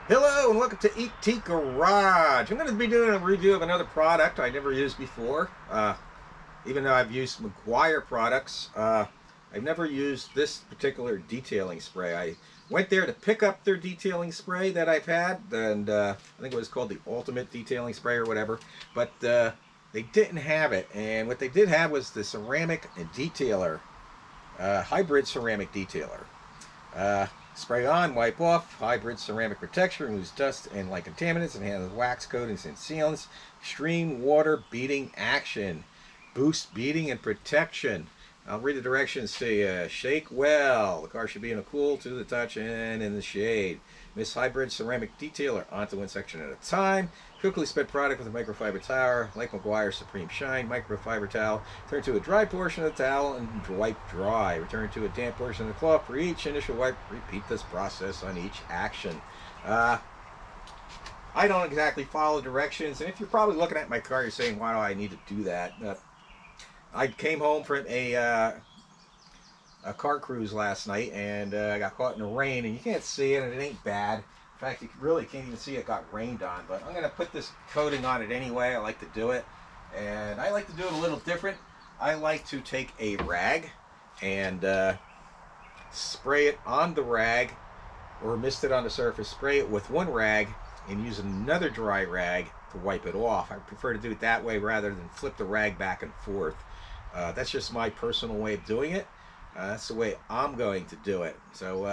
Hello and welcome to ET Garage. I'm going to be doing a review of another product I never used before. Even though I've used Meguiar products, I've never used this particular detailing spray. I went there to pick up their detailing spray that I've had, and I think it was called the Ultimate Detailing Spray or whatever, but they didn't have it. And what they did have was the ceramic detailer, hybrid ceramic detailer. Spray on, wipe off, hybrid ceramic protection, removes dust and light contaminants, and handles wax coatings and sealants. Extreme water beading action. Boost beading and protection. I'll read the directions to you. Shake well. The car should be in a cool to the touch and in the shade. Miss hybrid ceramic detailer onto one section at a time. Quickly spread product with a microfiber towel, like Meguiar Supreme Shine microfiber towel. Turn to a dry portion of the towel and wipe dry. Return to a damp portion of the cloth for each initial wipe. Repeat this process on each action. I don't exactly follow directions, and if you're probably looking at my car, you're saying, why do I need to do that? I came home from a car cruise last night, and I got caught in the rain, and you can't see it, and it ain't bad. In fact, you really can't even see it got rained on, but I'm going to put this coating on it anyway. I like to do it, and I like to do it a little different. I like to take a rag and spray it on the rag, or mist it on the surface, spray it with one rag, and use another dry rag to wipe it off. I prefer to do it that way rather than flip the rag back and forth. That's just my personal way of doing it. That's the way I'm going to do it. So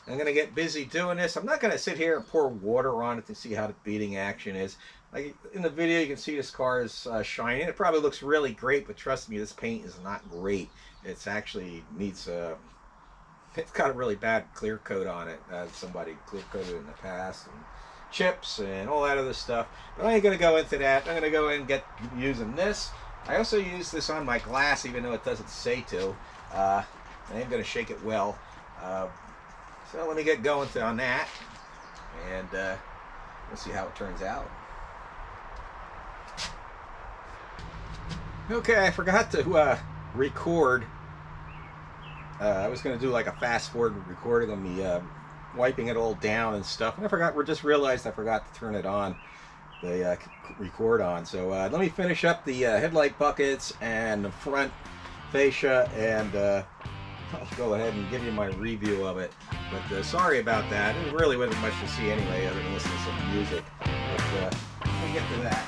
I'm going to get busy doing this. I'm not going to sit here and pour water on it to see how the beading action is. Like in the video, you can see this car is shining. It probably looks really great, but trust me, this paint is not great. It's actually needs it's got a really bad clear coat on it. Somebody clear coated in the past, and chips and all that other stuff. But I ain't going to go into that. I'm going to go in and get using this. I also use this on my glass, even though it doesn't say to. I am going to shake it well. So let me get going on that, and we'll see how it turns out. Okay, I forgot to record. I was going to do like a fast forward recording of me wiping it all down and stuff, and I forgot. Just realized I forgot to turn it on. The record on. So let me finish up the headlight buckets and the front fascia, and I'll go ahead and give you my review of it. But sorry about that. It really wasn't much to see anyway, other than listening to some music. But let me get to that.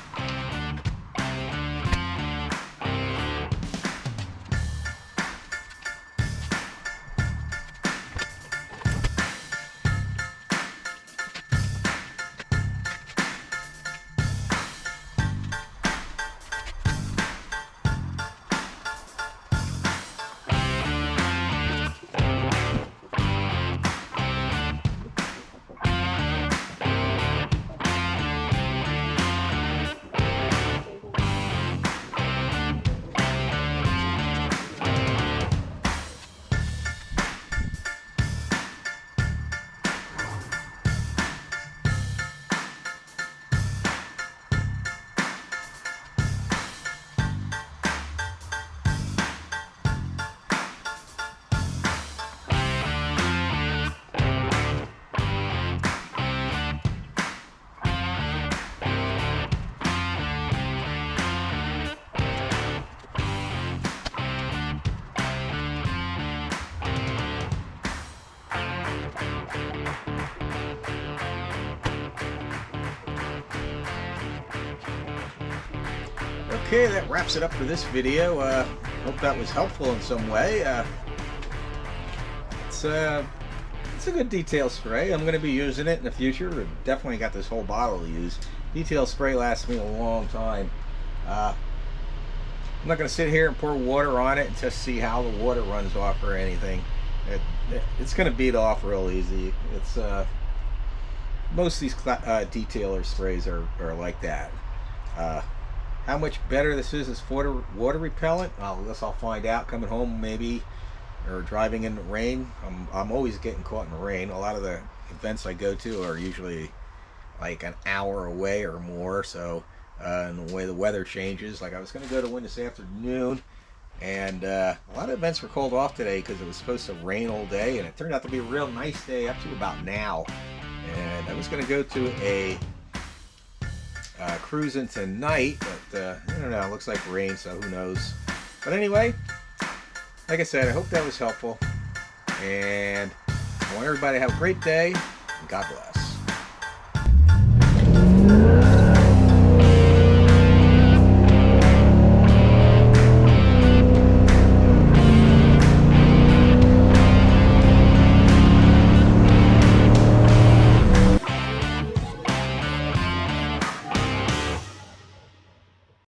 Okay, that wraps it up for this video. Hope that was helpful in some way. It's a good detail spray. I'm going to be using it in the future. I've definitely got this whole bottle to use. Detail spray lasts me a long time. I'm not going to sit here and pour water on it and just see how the water runs off or anything. It's going to bead off real easy. It's most of these detailer sprays are like that. How much better this is water repellent? I guess I'll find out coming home maybe, or driving in the rain. I'm always getting caught in the rain. A lot of the events I go to are usually like an hour away or more. So and the way the weather changes, like I was going to go to one this afternoon, and a lot of events were called off today because it was supposed to rain all day, and it turned out to be a real nice day up to about now. And I was going to go to a cruising tonight, but I don't know, it looks like rain, so who knows. But anyway, like I said, I hope that was helpful, and I want everybody to have a great day, and God bless.